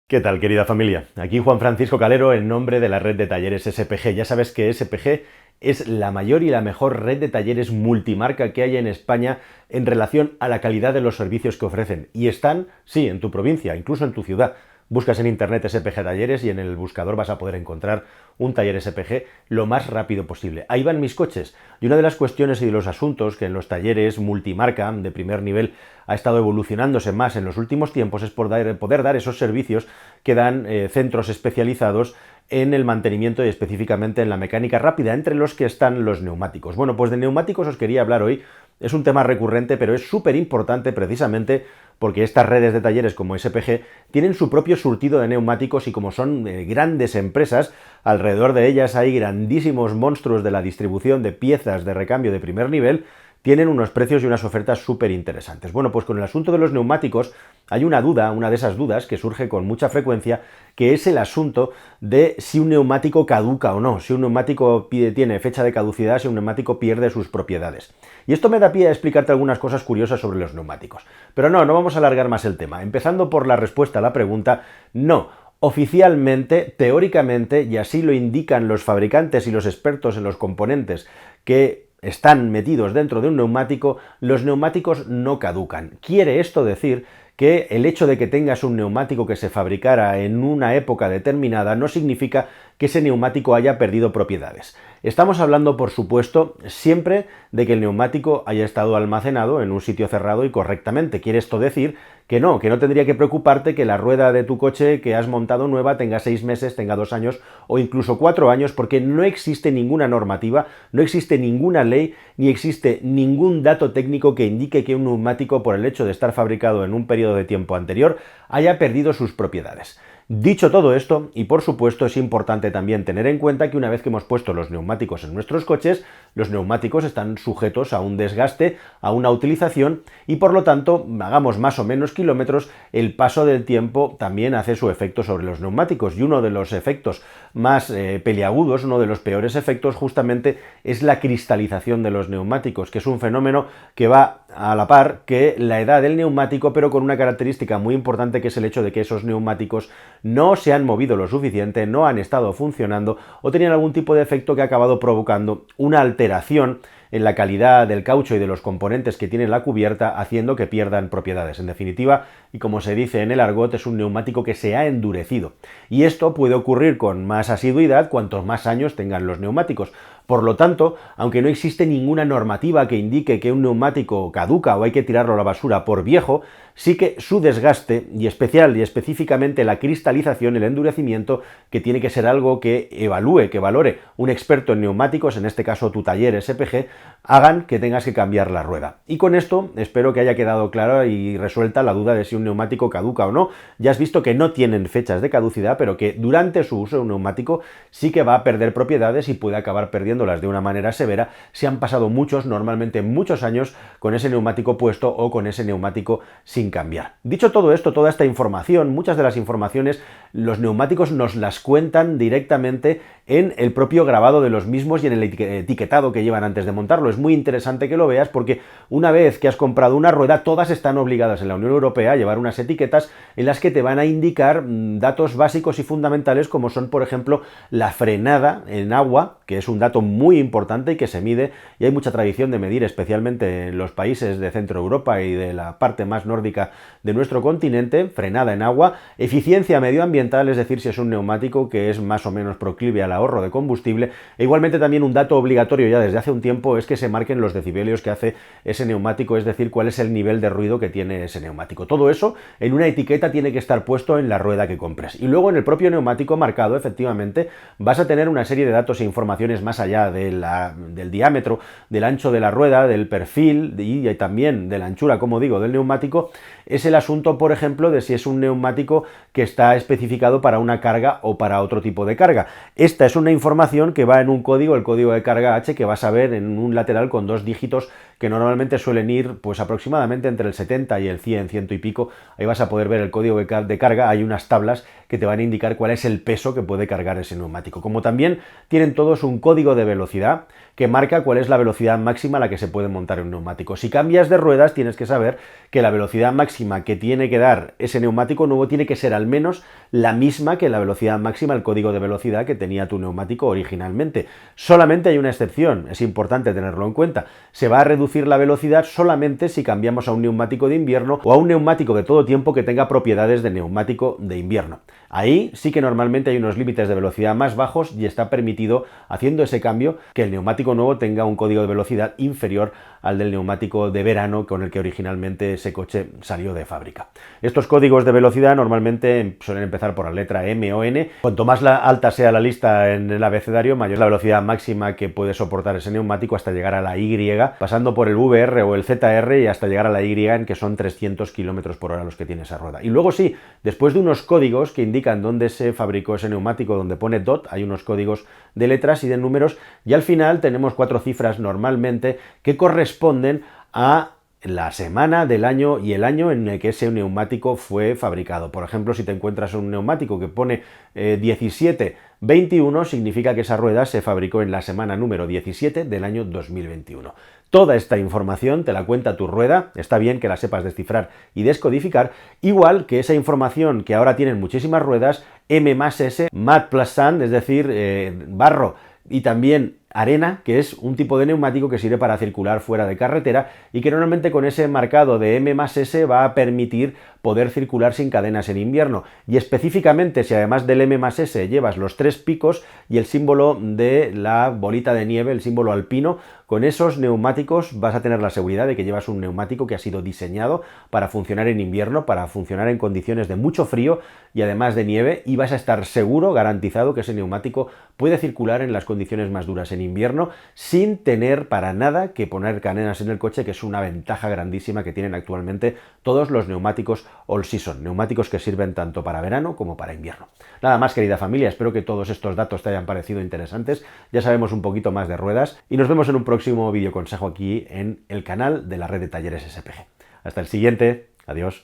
¿Qué tal, querida familia? Aquí Juan Francisco Calero en nombre de la red de talleres SPG. Ya sabes que SPG es la mayor y la mejor red de talleres multimarca que hay en España en relación a la calidad de los servicios que ofrecen. Y están, sí, en tu provincia, incluso en tu ciudad. Buscas en internet SPG Talleres y en el buscador vas a poder encontrar un taller SPG lo más rápido posible. Ahí van mis coches. Y una de las cuestiones y de los asuntos que en los talleres multimarca de primer nivel ha estado evolucionándose más en los últimos tiempos es poder dar esos servicios que dan centros especializados en el mantenimiento y específicamente en la mecánica rápida, entre los que están los neumáticos. Bueno, pues de neumáticos os quería hablar hoy. Es un tema recurrente, pero es súper importante precisamente porque estas redes de talleres como SPG tienen su propio surtido de neumáticos y como son grandes empresas, alrededor de ellas hay grandísimos monstruos de la distribución de piezas de recambio de primer nivel, tienen unos precios y unas ofertas súper interesantes. Bueno, pues con el asunto de los neumáticos hay una duda, una de esas dudas que surge con mucha frecuencia, que es el asunto de si un neumático caduca o no, si un neumático tiene fecha de caducidad, si un neumático pierde sus propiedades. Y esto me da pie a explicarte algunas cosas curiosas sobre los neumáticos. Pero no vamos a alargar más el tema. Empezando por la respuesta a la pregunta, no. Oficialmente, teóricamente, y así lo indican los fabricantes y los expertos en los componentes que están metidos dentro de un neumático, los neumáticos no caducan. Quiere esto decir que el hecho de que tengas un neumático que se fabricara en una época determinada no significa que ese neumático haya perdido propiedades. Estamos hablando, por supuesto, siempre de que el neumático haya estado almacenado en un sitio cerrado y correctamente. Quiere esto decir que no tendría que preocuparte que la rueda de tu coche que has montado nueva tenga 6 meses, tenga 2 años o incluso 4 años, porque no existe ninguna normativa, no existe ninguna ley, ni existe ningún dato técnico que indique que un neumático, por el hecho de estar fabricado en un periodo de tiempo anterior, haya perdido sus propiedades. Dicho todo esto, y por supuesto es importante también tener en cuenta que una vez que hemos puesto los neumáticos en nuestros coches, los neumáticos están sujetos a un desgaste, a una utilización, y por lo tanto, hagamos más o menos kilómetros, el paso del tiempo también hace su efecto sobre los neumáticos, y uno de los efectos más peliagudos, uno de los peores efectos justamente es la cristalización de los neumáticos, que es un fenómeno que va a la par que la edad del neumático, pero con una característica muy importante, que es el hecho de que esos neumáticos no se han movido lo suficiente, no han estado funcionando o tenían algún tipo de efecto que ha acabado provocando una alteración en la calidad del caucho y de los componentes que tiene la cubierta, haciendo que pierdan propiedades. En definitiva, y como se dice en el argot, es un neumático que se ha endurecido. Y esto puede ocurrir con más asiduidad cuantos más años tengan los neumáticos. Por lo tanto, aunque no existe ninguna normativa que indique que un neumático caduca o hay que tirarlo a la basura por viejo, sí que su desgaste, y especial y específicamente la cristalización, el endurecimiento, que tiene que ser algo que evalúe, que valore un experto en neumáticos, en este caso tu taller SPG, hagan que tengas que cambiar la rueda. Y con esto espero que haya quedado clara y resuelta la duda de si un neumático caduca o no. Ya has visto que no tienen fechas de caducidad, pero que durante su uso un neumático sí que va a perder propiedades y puede acabar perdiéndolas de una manera severa si han pasado normalmente muchos años con ese neumático puesto o con ese neumático sin cambiar. Dicho todo esto, toda esta información, muchas de las informaciones, los neumáticos nos las cuentan directamente en el propio grabado de los mismos y en el etiquetado que llevan antes de montarlo. Es muy interesante que lo veas porque una vez que has comprado una rueda, todas están obligadas en la Unión Europea a llevar unas etiquetas en las que te van a indicar datos básicos y fundamentales, como son, por ejemplo, la frenada en agua, que es un dato muy importante y que se mide, y hay mucha tradición de medir, especialmente en los países de Centro Europa y de la parte más nórdica de nuestro continente, frenada en agua, eficiencia medioambiental, es decir, si es un neumático que es más o menos proclive al ahorro de combustible, e igualmente también un dato obligatorio ya desde hace un tiempo es que se marquen los decibelios que hace ese neumático, es decir, cuál es el nivel de ruido que tiene ese neumático. Todo eso en una etiqueta tiene que estar puesto en la rueda que compres. Y luego en el propio neumático marcado, efectivamente, vas a tener una serie de datos e informaciones más allá del diámetro, del ancho de la rueda, del perfil y también de la anchura, como digo, del neumático. Es el asunto, por ejemplo, de si es un neumático que está especificado para una carga o para otro tipo de carga. Esta Esta es una información que va en un código, el código de carga H, que vas a ver en un lateral con 2 dígitos que normalmente suelen ir pues aproximadamente entre el 70 y el 100, ciento y pico. Ahí vas a poder ver el código de carga, hay unas tablas que te van a indicar cuál es el peso que puede cargar ese neumático. Como también tienen todos un código de velocidad que marca cuál es la velocidad máxima a la que se puede montar un neumático. Si cambias de ruedas, tienes que saber que la velocidad máxima que tiene que dar ese neumático nuevo tiene que ser al menos la misma que la velocidad máxima, el código de velocidad que tenía tu neumático originalmente. Solamente hay una excepción, es importante tenerlo en cuenta. Se va a reducir la velocidad solamente si cambiamos a un neumático de invierno o a un neumático de todo tiempo que tenga propiedades de neumático de invierno. Ahí sí que normalmente hay unos límites de velocidad más bajos y está permitido, haciendo ese cambio, que el neumático nuevo tenga un código de velocidad inferior al del neumático de verano con el que originalmente ese coche salió de fábrica. Estos códigos de velocidad normalmente suelen empezar por la letra M o N. Cuanto más alta sea la lista en el abecedario, mayor es la velocidad máxima que puede soportar ese neumático hasta llegar a la Y, pasando por el VR o el ZR y hasta llegar a la Y, en que son 300 km por hora los que tiene esa rueda. Y luego sí, después de unos códigos que indican dónde se fabricó ese neumático, donde pone DOT, hay unos códigos de letras y de números, y al final tenemos 4 cifras normalmente que corresponden a la semana del año y el año en el que ese neumático fue fabricado. Por ejemplo, si te encuentras un neumático que pone 1721, significa que esa rueda se fabricó en la semana número 17 del año 2021. Toda esta información te la cuenta tu rueda, está bien que la sepas descifrar y descodificar, igual que esa información que ahora tienen muchísimas ruedas, M+S, Mud plus Sand, es decir, barro y también arena, que es un tipo de neumático que sirve para circular fuera de carretera y que normalmente con ese marcado de M+S va a permitir poder circular sin cadenas en invierno. Y específicamente, si además del M+S llevas los 3 picos y el símbolo de la bolita de nieve, el símbolo alpino, con esos neumáticos vas a tener la seguridad de que llevas un neumático que ha sido diseñado para funcionar en invierno, para funcionar en condiciones de mucho frío y además de nieve, y vas a estar seguro, garantizado, que ese neumático puede circular en las condiciones más duras en invierno sin tener para nada que poner cadenas en el coche, que es una ventaja grandísima que tienen actualmente todos los neumáticos all season, neumáticos que sirven tanto para verano como para invierno. Nada más, querida familia, espero que todos estos datos te hayan parecido interesantes, ya sabemos un poquito más de ruedas y nos vemos en un próximo vídeo consejo aquí en el canal de la red de talleres SPG. Hasta el siguiente, adiós.